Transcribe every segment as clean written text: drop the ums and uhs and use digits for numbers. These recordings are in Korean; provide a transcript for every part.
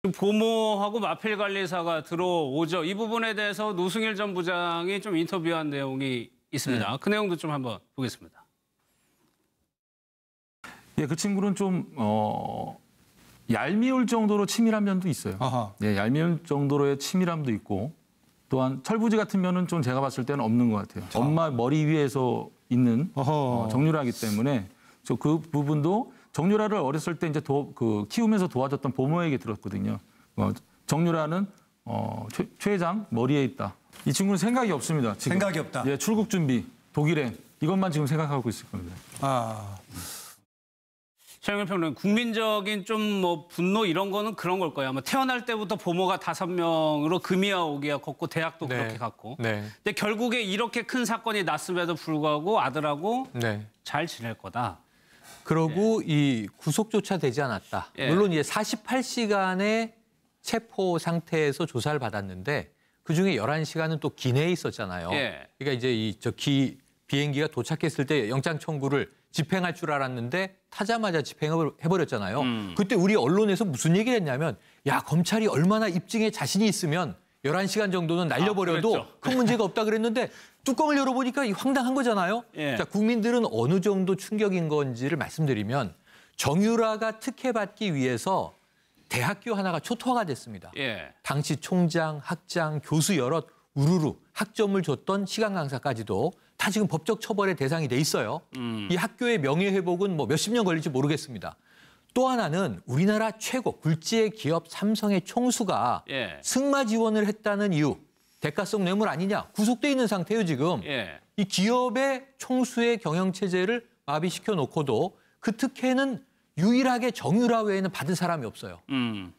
보모하고 마필관리사가 들어오죠. 이 부분에 대해서 노승일 전 부장이 좀 인터뷰한 내용이 있습니다. 그 내용도 좀 한번 보겠습니다. 예, 그 친구는 좀 얄미울 정도로 치밀한 면도 있어요. 아하. 예, 얄미울 정도로의 치밀함도 있고 또한 철부지 같은 면은 좀 제가 봤을 때는 없는 것 같아요. 엄마 머리 위에서 있는 정유라이기 때문에 저 그 부분도 정유라를 어렸을 때 이제 키우면서 도와줬던 보모에게 들었거든요. 정유라는 최 회장 머리에 있다. 이 친구는 생각이 없습니다. 지금. 생각이 없다. 예, 출국 준비, 독일행 이것만 지금 생각하고 있을 겁니다. 최영일 평론가님, 국민적인 좀 뭐 분노 이런 거는 그런 걸 거예요. 아마 태어날 때부터 보모가 5명으로 금이야 오기야 컸고 대학도 그렇게 갔고. 근데 결국에 이렇게 큰 사건이 났음에도 불구하고 아들하고 잘 지낼 거다. 그러고 이 구속조차 되지 않았다. 물론 이제 48시간의 체포 상태에서 조사를 받았는데 그중에 11시간은 또 기내에 있었잖아요. 그러니까 이제 비행기가 도착했을 때 영장 청구를 집행할 줄 알았는데 타자마자 집행을 해버렸잖아요. 그때 우리 언론에서 무슨 얘기를 했냐면 야, 검찰이 얼마나 입증에 자신이 있으면 11시간 정도는 날려버려도 큰 문제가 없다 그랬는데 뚜껑을 열어보니까 황당한 거잖아요. 자, 국민들은 어느 정도 충격인 건지를 말씀드리면 정유라가 특혜받기 위해서 대학교 하나가 초토화가 됐습니다. 당시 총장, 학장, 교수 여럿 우르르 학점을 줬던 시간 강사까지도 다 지금 법적 처벌의 대상이 돼 있어요. 이 학교의 명예회복은 뭐 몇십 년 걸릴지 모르겠습니다. 또 하나는 우리나라 최고 굴지의 기업 삼성의 총수가 승마 지원을 했다는 이유, 대가성 뇌물 아니냐, 구속돼 있는 상태예요 지금. 이 기업의 총수의 경영체제를 마비시켜 놓고도 그 특혜는 유일하게 정유라 외에는 받은 사람이 없어요.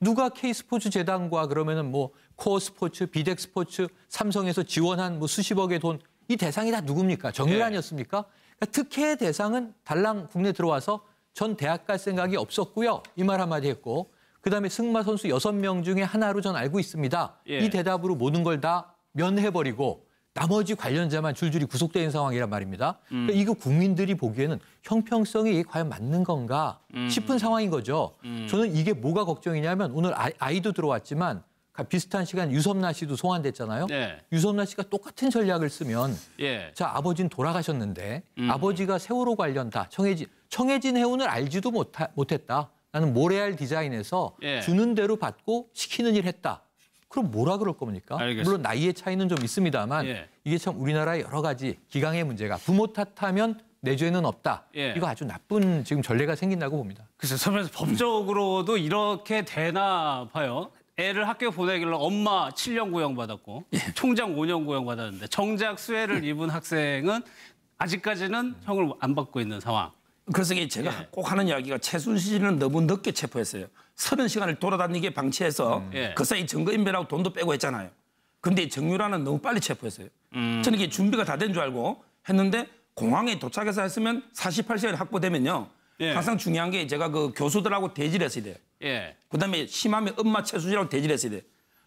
누가 K스포츠 재단과 그러면은 뭐 코어스포츠, 비덱스포츠, 삼성에서 지원한 뭐 수십억의 돈, 이 대상이 다 누굽니까? 정유라 아니었습니까? 그러니까 특혜의 대상은 달랑 국내 들어와서 전 대학 갈 생각이 없었고요. 이 말 한마디 했고 그다음에 승마 선수 6명 중에 하나로 전 알고 있습니다. 이 대답으로 모든 걸 다 면해버리고 나머지 관련자만 줄줄이 구속되는 상황이란 말입니다. 그러니까 이거 국민들이 보기에는 형평성이 과연 맞는 건가 싶은 상황인 거죠. 저는 이게 뭐가 걱정이냐면 오늘 아이도 들어왔지만 비슷한 시간 유섬나 씨도 소환됐잖아요. 유섬나 씨가 똑같은 전략을 쓰면 자, 아버지는 돌아가셨는데 아버지가 세월호 관련 다 청해진 해운을 알지도 못했다. 나는 모래알 디자인에서 주는 대로 받고 시키는 일 했다. 그럼 뭐라 그럴 겁니까? 물론 나이의 차이는 좀 있습니다만 이게 참 우리나라의 여러 가지 기강의 문제가 부모 탓하면 내 죄는 없다. 이거 아주 나쁜 지금 전례가 생긴다고 봅니다. 글쎄요. 선배님, 법적으로도 이렇게 되나 봐요. 애를 학교 보내길래 엄마 7년 구형받았고 총장 5년 구형받았는데 정작 수혜를 입은 학생은 아직까지는 형을 안 받고 있는 상황. 그래서 제가 꼭 하는 이야기가 최순실은 너무 늦게 체포했어요. 30시간을 돌아다니게 방치해서 그 사이 증거인멸하고 돈도 빼고 했잖아요. 근데 정유라는 너무 빨리 체포했어요. 저는 이게 준비가 다 된 줄 알고 했는데 공항에 도착해서 했으면 48시간이 확보되면요. 항상 중요한 게 제가 그 교수들하고 대지를 했어야 돼요. 그다음에 심하면 엄마 최순실하고 대지를 했어야 돼요.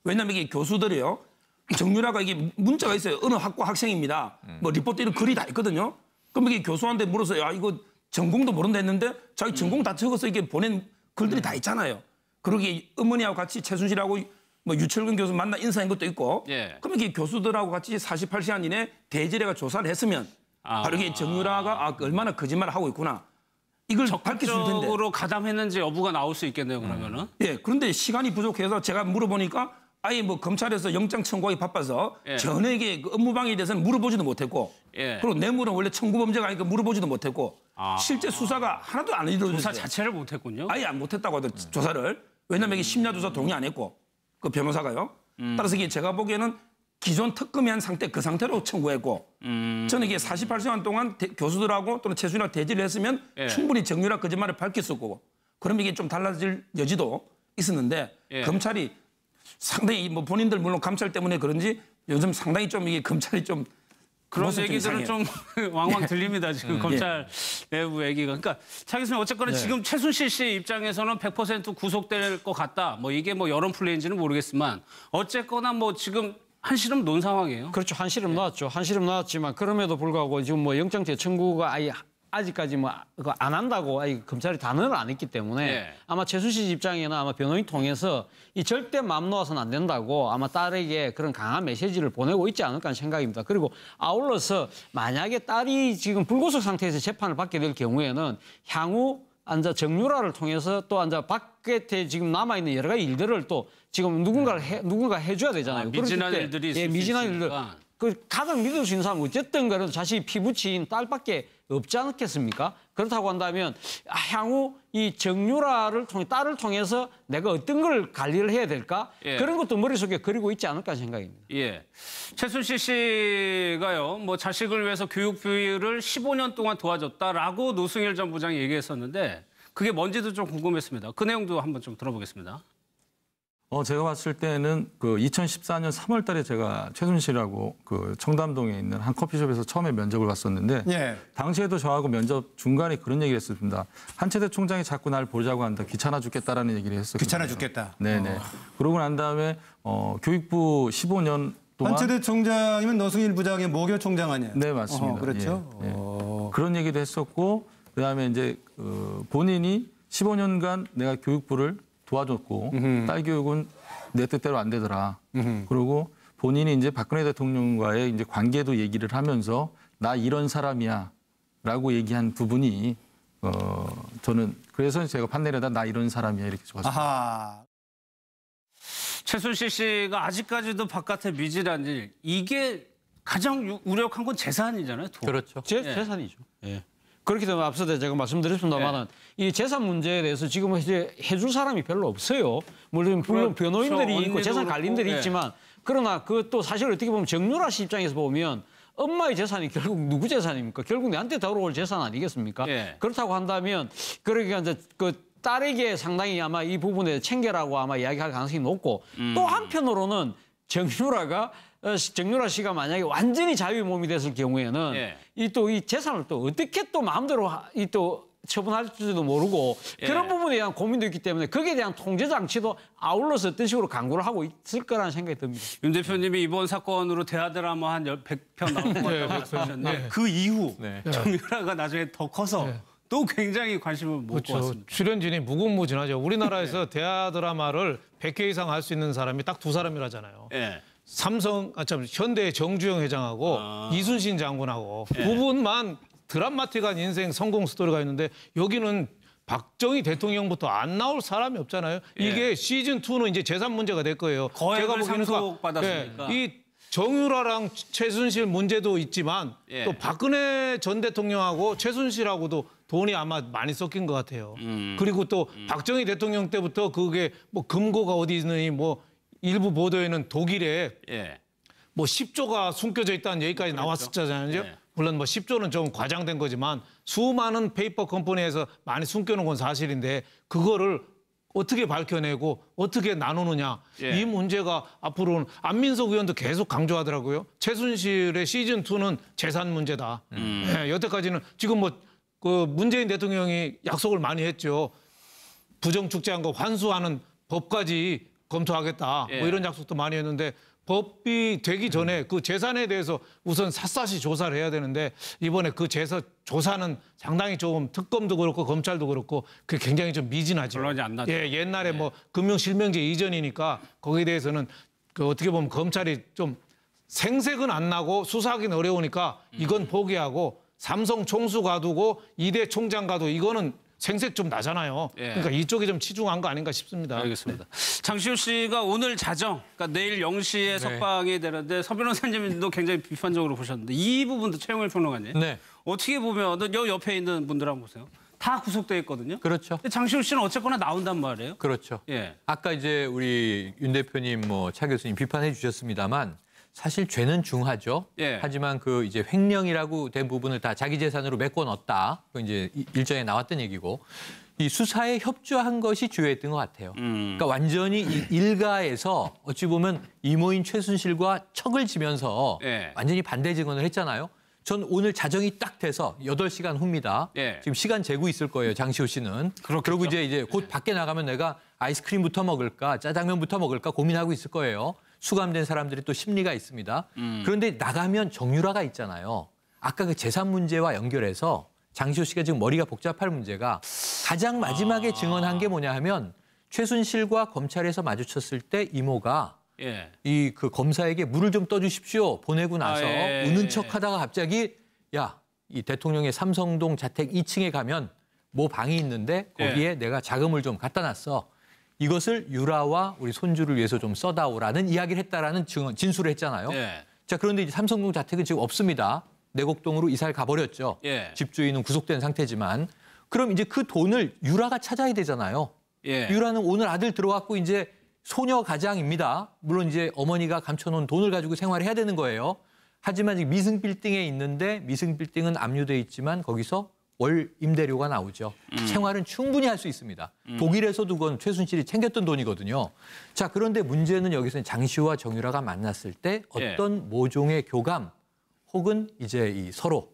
왜냐하면 이게 교수들이요. 정유라가 이게 문자가 있어요. 어느 학과 학생입니다. 뭐 리포트 이런 글이 다 있거든요. 그럼 이게 교수한테 물어서 야 이거 전공도 모른다 했는데 자기 전공 다 적어서 이렇게 보낸 글들이 다 있잖아요. 그러게 어머니하고 같이 최순실하고 뭐 유철근 교수 만나 인사한 것도 있고. 그럼 이게 교수들하고 같이 48시간 이내 대지례가 조사를 했으면 바로 이게 정유라가 얼마나 거짓말을 하고 있구나. 이걸 밝힐 수 있을 텐데. 적극적으로 가담했는지 여부가 나올 수 있겠네요, 그러면은. 그런데 시간이 부족해서 제가 물어보니까 아예 뭐 검찰에서 영장 청구하기 바빠서 전에게 그 업무방해에 대해서는 물어보지도 못했고 그리고 뇌물은 원래 청구범죄가 아니니까 물어보지도 못했고 실제 수사가 하나도 안 이루어졌어요. 조사 자체를 못했군요. 아예 안 못했다고 하더 조사를. 왜냐하면 이게 심야조사 동의 안 했고 그 변호사가요. 따라서 이게 제가 보기에는 기존 특검이 한 상태 그 상태로 청구했고 저는 이게 48시간 동안 교수들하고 또는 최순실하고 대지를 했으면 충분히 정유라 거짓말을 밝혔을 거고 그럼 이게 좀 달라질 여지도 있었는데 검찰이 상당히 뭐 본인들 물론 감찰 때문에 그런지 요즘 상당히 좀 이게 검찰이 좀 그런 얘기들은 좀 왕왕 들립니다. 지금 검찰 내부 얘기가. 그러니까 차 교수님 어쨌거나 지금 최순실 씨 입장에서는 100% 구속될 것 같다. 뭐 이게 뭐 여론 플레이인지는 모르겠지만 어쨌거나 뭐 지금 한시름 놓은 상황이에요. 그렇죠. 한시름 놓았죠. 한시름 놓았지만 그럼에도 불구하고 지금 뭐 영장 재청구가 아예 아직까지 뭐 안 한다고 검찰이 단언을 안 했기 때문에 아마 최순실 입장에는 아마 변호인 통해서 이 절대 마음 놓아서는 안 된다고 아마 딸에게 그런 강한 메시지를 보내고 있지 않을까 하는 생각입니다. 그리고 아울러서 만약에 딸이 지금 불구속 상태에서 재판을 받게 될 경우에는 향후 정유라를 통해서 또 바깥에 지금 남아있는 여러 가지 일들을 또 지금 누군가 해줘야 되잖아요. 미진한 일들이 있을 미진한 수 일들. 있으니까. 가장 믿을 수 있는 사람은 어쨌든 그래도 자신이 피부치인 딸밖에 없지 않겠습니까? 그렇다고 한다면 향후 이 정유라를 통해 딸을 통해서 내가 어떤 걸 관리를 해야 될까? 그런 것도 머릿속에 그리고 있지 않을까 생각입니다. 예. 최순실 씨가요, 뭐 자식을 위해서 교육비를 15년 동안 도와줬다라고 노승일 전 부장이 얘기했었는데 그게 뭔지도 좀 궁금했습니다. 그 내용도 한번 좀 들어보겠습니다. 제가 봤을 때는 그 2014년 3월 달에 제가 최순실하고 그 청담동에 있는 한 커피숍에서 처음에 면접을 봤었는데 당시에도 저하고 면접 중간에 그런 얘기를 했습니다. 한채대 총장이 자꾸 날 보자고 한다. 귀찮아 죽겠다라는 얘기를 했었거든요. 귀찮아 죽겠다. 네네. 그러고 난 다음에 교육부 15년 동안 한채대 총장이면 노승일 부장의 모교 총장 아니에요? 네, 맞습니다. 그렇죠. 예. 그런 얘기도 했었고 그다음에 이제 본인이 15년간 내가 교육부를 도와줬고 딸 교육은 내 뜻대로 안 되더라. 그리고 본인이 이제 박근혜 대통령과의 이제 관계도 얘기를 하면서 나 이런 사람이야라고 얘기한 부분이 저는 그래서 제가 판넬에다 나 이런 사람이야 이렇게 적었습니다. 아하. 최순실 씨가 아직까지도 바깥에 미진한 일 이게 가장 우려한 건 재산이잖아요. 돈. 그렇죠. 재산이죠. 예. 그렇기 때문에 앞서도 제가 말씀드렸습니다만은 이 재산 문제에 대해서 지금 이제 해줄 사람이 별로 없어요. 물론 변호인들이 있고 재산 관리인들이 있지만 그러나 그것도 사실 어떻게 보면 정유라 씨 입장에서 보면 엄마의 재산이 결국 누구 재산입니까? 결국 내한테 돌아올 재산 아니겠습니까? 그렇다고 한다면 그러니까 이제 그 딸에게 상당히 아마 이 부분에 챙겨라고 아마 이야기할 가능성이 높고 또 한편으로는 정유라 씨가 만약에 완전히 자유의 몸이 됐을 경우에는 이 재산을 또 어떻게 또 마음대로 또 처분할지도 모르고 그런 부분에 대한 고민도 있기 때문에 거기에 대한 통제 장치도 아울러서 어떤 식으로 강구를 하고 있을 거라는 생각이 듭니다. 윤 대표님이 이번 사건으로 대하 드라마 한 100편 나올 것 같다고 말씀하셨는데 그 이후 정유라가 나중에 더 커서 또 굉장히 관심을 모을 것 같습니다. 출연진이 무궁무진하죠. 우리나라에서 대하 드라마를 100회 이상 할 수 있는 사람이 딱 두 사람이라잖아요. 현대의 정주영 회장하고 이순신 장군하고 두 분만 드라마틱한 인생 성공 스토리가 있는데 여기는 박정희 대통령부터 안 나올 사람이 없잖아요. 이게 시즌2는 이제 재산 문제가 될 거예요. 거액을 상속받았으니까. 이 정유라랑 최순실 문제도 있지만 또 박근혜 전 대통령하고 최순실하고도 돈이 아마 많이 섞인 것 같아요. 그리고 또 박정희 대통령 때부터 그게 뭐 금고가 어디 있느니 뭐 일부 보도에는 독일에 뭐 10조가 숨겨져 있다는 얘기까지 나왔었잖아요. 물론 뭐 10조는 좀 과장된 거지만 수많은 페이퍼 컴퍼니에서 많이 숨겨놓은 건 사실인데 그거를 어떻게 밝혀내고 어떻게 나누느냐. 이 문제가 앞으로는 안민석 의원도 계속 강조하더라고요. 최순실의 시즌2는 재산 문제다. 여태까지는 지금 뭐 그 문재인 대통령이 약속을 많이 했죠. 부정축제한 거 환수하는 법까지 검토하겠다. 뭐 이런 약속도 많이 했는데 법이 되기 전에 그 재산에 대해서 우선 샅샅이 조사를 해야 되는데 이번에 그 재산 조사는 상당히 좀 특검도 그렇고 검찰도 그렇고 그게 굉장히 좀 미진하죠. 결론이 안 나죠. 옛날에 뭐 금융실명제 이전이니까 거기에 대해서는 그 어떻게 보면 검찰이 좀 생색은 안 나고 수사하기는 어려우니까 이건 포기하고 삼성 총수 가두고 이대 총장 가도 이거는 생색 좀 나잖아요. 그러니까 이쪽이 좀 치중한 거 아닌가 싶습니다. 알겠습니다. 장시호 씨가 오늘 자정, 그러니까 내일 0시에 석방이 되는데 서 변호사님도 굉장히 비판적으로 보셨는데 이 부분도 최영일 평론가님. 어떻게 보면 여 옆에 있는 분들 한번 보세요. 다 구속돼 있거든요. 그렇죠. 근데 장시호 씨는 어쨌거나 나온단 말이에요. 그렇죠. 아까 이제 우리 윤 대표님 차 교수님 비판해 주셨습니다만 사실 죄는 중하죠. 하지만 그 이제 횡령이라고 된 부분을 다 자기 재산으로 메꿔 넣었다. 그 이제 일정에 나왔던 얘기고 이 수사에 협조한 것이 주요했던 것 같아요. 그러니까 완전히 이 일가에서 어찌 보면 이모인 최순실과 척을 지면서 완전히 반대 증언을 했잖아요. 전 오늘 자정이 딱 돼서 8시간 후입니다. 지금 시간 재고 있을 거예요, 장시호 씨는. 그리고 이제 곧 밖에 나가면 내가 아이스크림부터 먹을까, 짜장면부터 먹을까 고민하고 있을 거예요. 수감된 사람들이 또 심리가 있습니다. 그런데 나가면 정유라가 있잖아요. 아까 그 재산 문제와 연결해서 장시호 씨가 지금 머리가 복잡할 문제가 가장 마지막에 증언한 게 뭐냐 하면 최순실과 검찰에서 마주쳤을 때 이모가 이 그 검사에게 물을 좀 떠주십시오 보내고 나서 우는 척하다가 갑자기 야, 이 대통령의 삼성동 자택 2층에 가면 뭐 방이 있는데 거기에 내가 자금을 좀 갖다 놨어. 이것을 유라와 우리 손주를 위해서 좀 써다오라는 이야기를 했다라는 진술을 했잖아요. 자, 그런데 이제 삼성동 자택은 지금 없습니다. 내곡동으로 이사를 가버렸죠. 집주인은 구속된 상태지만. 그럼 이제 그 돈을 유라가 찾아야 되잖아요. 유라는 오늘 아들 들어왔고 이제 소녀 가장입니다. 물론 이제 어머니가 감춰놓은 돈을 가지고 생활해야 되는 거예요. 하지만 지금 미승 빌딩에 있는데 미승 빌딩은 압류돼 있지만 거기서 월 임대료가 나오죠. 생활은 충분히 할 수 있습니다. 독일에서도 그건 최순실이 챙겼던 돈이거든요. 자, 그런데 문제는 여기서 장시호와 정유라가 만났을 때 어떤 모종의 교감 혹은 이제 이 서로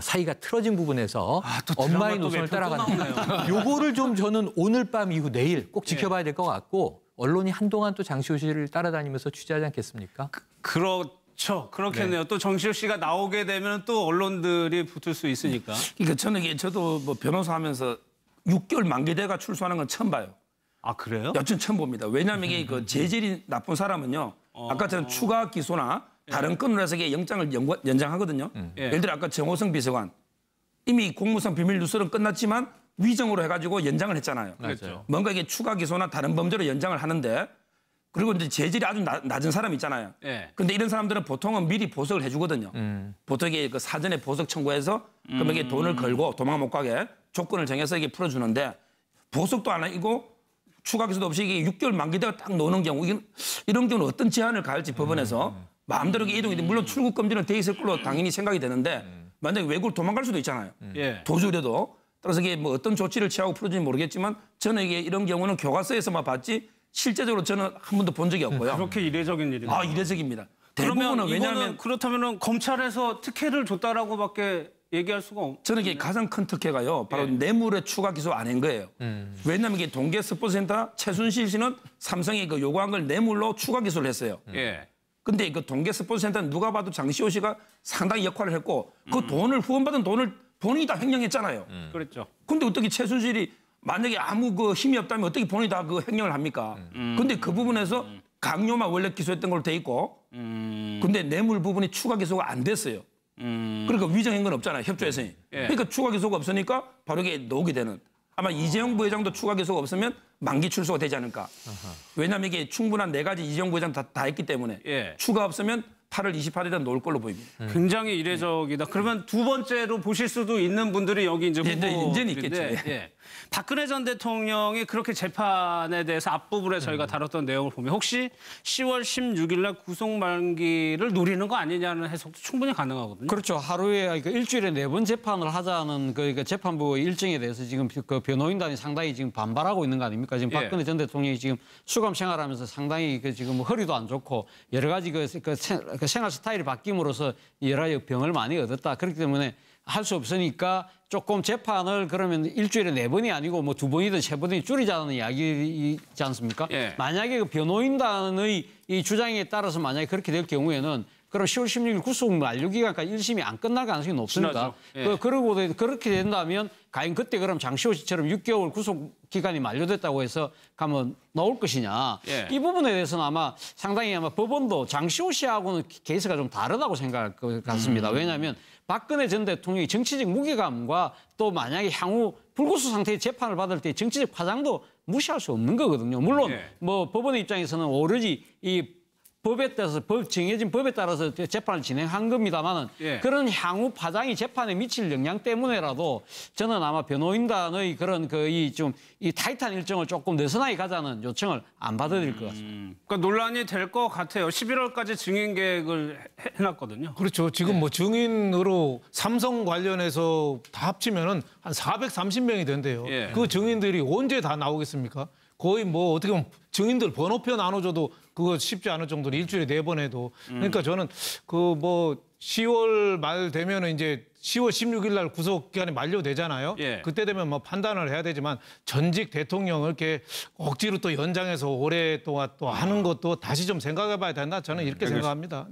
사이가 틀어진 부분에서 엄마의 노선을 따라가는 요거를 좀 저는 오늘 밤 이후 내일 꼭 지켜봐야 될 것 같고 언론이 한동안 또 장시호 씨를 따라다니면서 취재하지 않겠습니까? 그렇죠. 그렇겠네요. 또 정시호 씨가 나오게 되면 또 언론들이 붙을 수 있으니까. 그러니까 저는 이게 저도 뭐 변호사 하면서 6개월 만기대가 출소하는 건 처음 봐요. 아, 그래요? 여튼 처음 봅니다. 왜냐하면 이게 그 재질이 나쁜 사람은요. 아까처럼 추가 기소나 다른 건으로 해서 이게 영장을 연장하거든요. 예를 들어 아까 정호성 비서관 이미 공무상 비밀 누설은 끝났지만 위정으로 해가지고 연장을 했잖아요. 그렇죠. 뭔가 이게 추가 기소나 다른 범죄로 연장을 하는데 그리고 이제 재질이 아주 낮은 사람 있잖아요. 근데 이런 사람들은 보통은 미리 보석을 해주거든요. 보통 이게 그 사전에 보석 청구해서 그러면 이게 돈을 걸고 도망 못 가게 조건을 정해서 이게 풀어주는데 보석도 안 하고 추가 기소도 없이 이게 6개월 만기대가 딱 노는 경우 이런 경우는 어떤 제한을 가할지 법원에서 마음대로 이동이 돼. 물론 출국 금지는 돼 있을 걸로 당연히 생각이 되는데 만약에 외국을 도망갈 수도 있잖아요. 도주라도. 따라서 이게 뭐 어떤 조치를 취하고 풀어지는지 모르겠지만 저는 이게 이런 경우는 교과서에서만 봤지 실제적으로 저는 한 번도 본 적이 없고요. 그렇게 이례적인 일이네요. 아, 이례적입니다. 그러면 왜냐하면 그렇다면 검찰에서 특혜를 줬다라고밖에 얘기할 수가 없. 저는 이게 가장 큰 특혜가요. 바로 뇌물의 추가 기소 안 한 거예요. 왜냐하면 이게 동계 스포츠센터 최순실 씨는 삼성이 그 요구한 걸 뇌물로 추가 기소를 했어요. 근데 그 동계 스포츠센터는 누가 봐도 장시호 씨가 상당히 역할을 했고 그 돈을 후원받은 돈을 본인이 다 횡령했잖아요. 그렇죠. 근데 어떻게 최순실이 만약에 아무 그 힘이 없다면 어떻게 본인이 다 그 횡령을 합니까? 근데 그 부분에서 강요만 원래 기소했던 걸로 돼 있고 근데 뇌물 부분이 추가 기소가 안 됐어요. 그러니까 위정한 건 없잖아요. 협조해서니. 그러니까 추가 기소가 없으니까 바로 이게 녹이 되는. 아마 이재용 부회장도 추가 기소가 없으면 만기 출소가 되지 않을까. 왜냐하면 이게 충분한 4가지 이재용 부회장 다 했기 때문에 추가 없으면 8월 28일에 놓을 걸로 보입니다. 굉장히 이례적이다. 그러면 두 번째로 보실 수도 있는 분들이 여기 이제 이제는 있겠죠. 박근혜 전 대통령이 그렇게 재판에 대해서 앞부분에 저희가 다뤘던 내용을 보면 혹시 10월 16일 날 구속 만기를 노리는 거 아니냐는 해석도 충분히 가능하거든요. 그렇죠. 하루에 일주일에 4번 재판을 하자는 그 재판부 일정에 대해서 지금 그 변호인단이 상당히 지금 반발하고 있는 거 아닙니까? 지금 박근혜 전 대통령이 지금 수감 생활하면서 상당히 그 지금 허리도 안 좋고 여러 가지 그 생활 스타일이 바뀜으로써 여러 가지 병을 많이 얻었다. 그렇기 때문에 할 수 없으니까 조금 재판을 그러면 일주일에 4번이 아니고 뭐 2번이든 3번이든 줄이자는 이야기이지 않습니까? 만약에 그 변호인단의 이 주장에 따라서 만약에 그렇게 될 경우에는 그럼 10월 16일 구속 만료 기간까지 1심이 안 끝날 가능성이 높습니다. 그러고 그렇게 된다면 과연 그때 그럼 장시호 씨처럼 6개월 구속 기간이 만료됐다고 해서 가면 나올 것이냐. 이 부분에 대해서는 아마 상당히 아마 법원도 장시호 씨하고는 케이스가 좀 다르다고 생각할 것 같습니다. 왜냐하면 박근혜 전 대통령이 정치적 무게감과 또 만약에 향후 불구속 상태의 재판을 받을 때 정치적 파장도 무시할 수 없는 거거든요. 물론 뭐 법원의 입장에서는 오로지 이 법에 따라서 정해진 법에 따라서 재판을 진행한 겁니다만은 그런 향후 파장이 재판에 미칠 영향 때문에라도 저는 아마 변호인단의 그런 이 타이트한 일정을 조금 느슨하게 가자는 요청을 안 받아들일 것 같습니다. 그러니까 논란이 될 것 같아요. 11월까지 증인 계획을 해놨거든요. 그렇죠. 지금 뭐 증인으로 삼성 관련해서 다 합치면은 한 430명이 된대요. 그 증인들이 언제 다 나오겠습니까? 거의 뭐 어떻게 보면 증인들 번호표 나눠줘도 그거 쉽지 않을 정도로 일주일에 4번 해도. 그러니까 저는 그 뭐 10월 말 되면은 이제 10월 16일 날 구속 기간이 만료되잖아요. 그때 되면 뭐 판단을 해야 되지만 전직 대통령을 이렇게 억지로 또 연장해서 오랫동안 또 하는 것도 다시 좀 생각해 봐야 된다. 저는 이렇게 생각합니다.